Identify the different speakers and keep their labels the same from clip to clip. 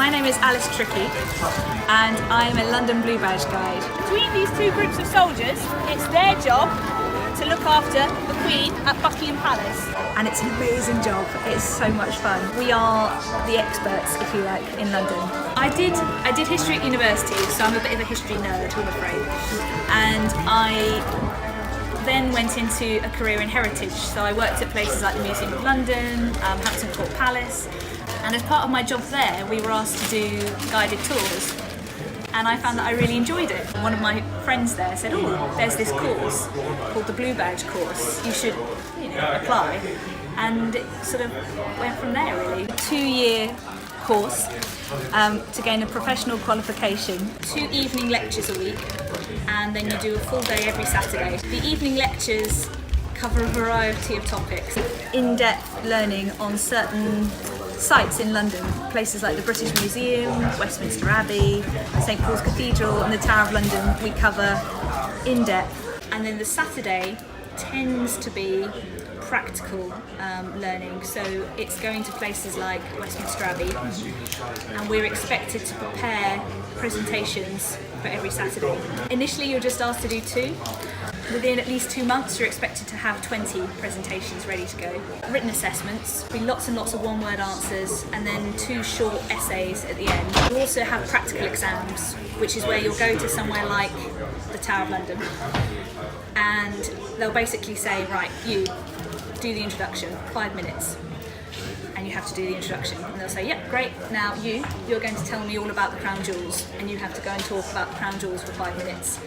Speaker 1: My name is Alice Trickey and I'm a London BlueBadge guide.
Speaker 2: Between these two groups of soldiers, it's their job to look after the Queen at Buckingham Palace.
Speaker 1: And it's an amazing job, it's so much fun. We are the experts, if you like, in London. I did history at university, so I'm a bit of a history nerd, I'm afraid. And I then went into a career in heritage, so I worked at places like the Museum of London, Hampton Court Palace, and as part of my job there we were asked to do guided tours, and I found that I really enjoyed it. One of my friends there said, oh, there's this course called the BlueBadge course, you should apply, and it sort of went from there really. A 2-year course to gain a professional qualification, 2 evening lectures a week, and then you do a full day every Saturday. The evening lectures cover a variety of topics. In-depth learning on certain sites in London, places like the British Museum, Westminster Abbey, St Paul's Cathedral and the Tower of London we cover in depth. And then the Saturday tends to be practical learning, so it's going to places like Westminster Abbey, and we're expected to prepare presentations for every Saturday. Initially you're just asked to do 2. Within at least 2 months you're expected to have 20 presentations ready to go. Written assessments, be lots and lots of one-word answers, and then 2 short essays at the end. You also have practical exams, which is where you'll go to somewhere like the Tower of London, and they'll basically say, right, you do the introduction, 5 minutes, and you have to do the introduction, and they'll say, yep, great, now you're going to tell me all about the crown jewels, and you have to go and talk about the crown jewels for 5 minutes.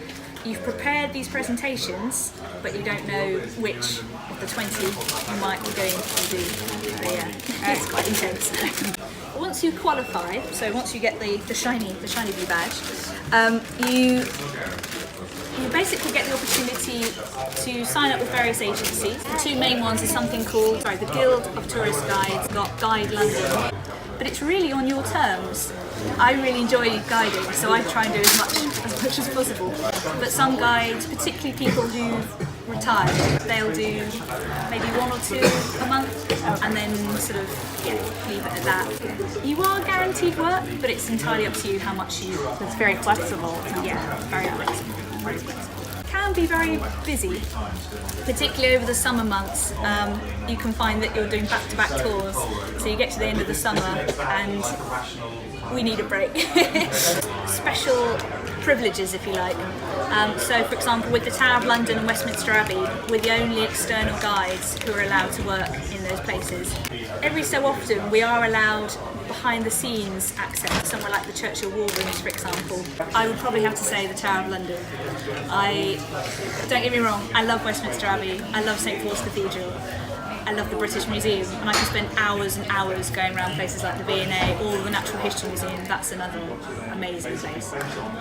Speaker 1: You've prepared these presentations, but you don't know which of the 20 you might be going to do. Yeah, it's quite intense. Once you qualify, so once you get the shiny blue badge, you basically get the opportunity to sign up with various agencies. The 2 main ones are something called the Guild of Tourist Guides, got Guide London, but it's really on your terms. I really enjoy guiding, so I try and do as much as possible. But some guides, particularly people who've retired, they'll do maybe 1 or 2 a month, and then sort of leave it at that. You are guaranteed work, but it's entirely up to you how much you.
Speaker 2: It's very flexible.
Speaker 1: Yeah, very flexible. Can be very busy, particularly over the summer months. You can find that you're doing back-to-back tours, so you get to the end of the summer and we need a break. Special privileges, if you like. So for example, with the Tower of London and Westminster Abbey, we're the only external guides who are allowed to work in those places. Every so often we are allowed behind the scenes access, somewhere like the Churchill War Rooms, for example. I would probably have to say the Tower of London. Don't get me wrong, I love Westminster Abbey, I love St Paul's Cathedral, I love the British Museum, and I can spend hours and hours going around places like the VIII or the Natural History Museum. That's another amazing place.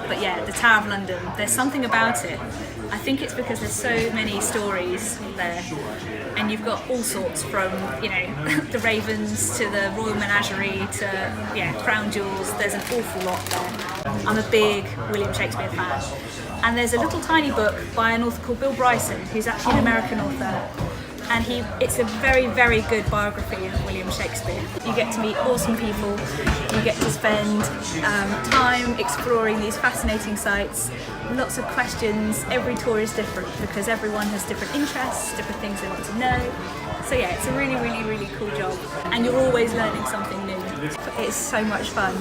Speaker 1: But yeah, the Tower of London, there's something about it. I think it's because there's so many stories there, and you've got all sorts from, the ravens to the royal menagerie to, crown jewels. There's an awful lot there. I'm a big William Shakespeare fan. And there's a little tiny book by an author called Bill Bryson, who's actually an American author. And it's a very, very good biography of William Shakespeare. You get to meet awesome people, you get to spend time exploring these fascinating sites, lots of questions. Every tour is different because everyone has different interests, different things they want to know. So yeah, it's a really, really, really cool job. And you're always learning something new. It's so much fun.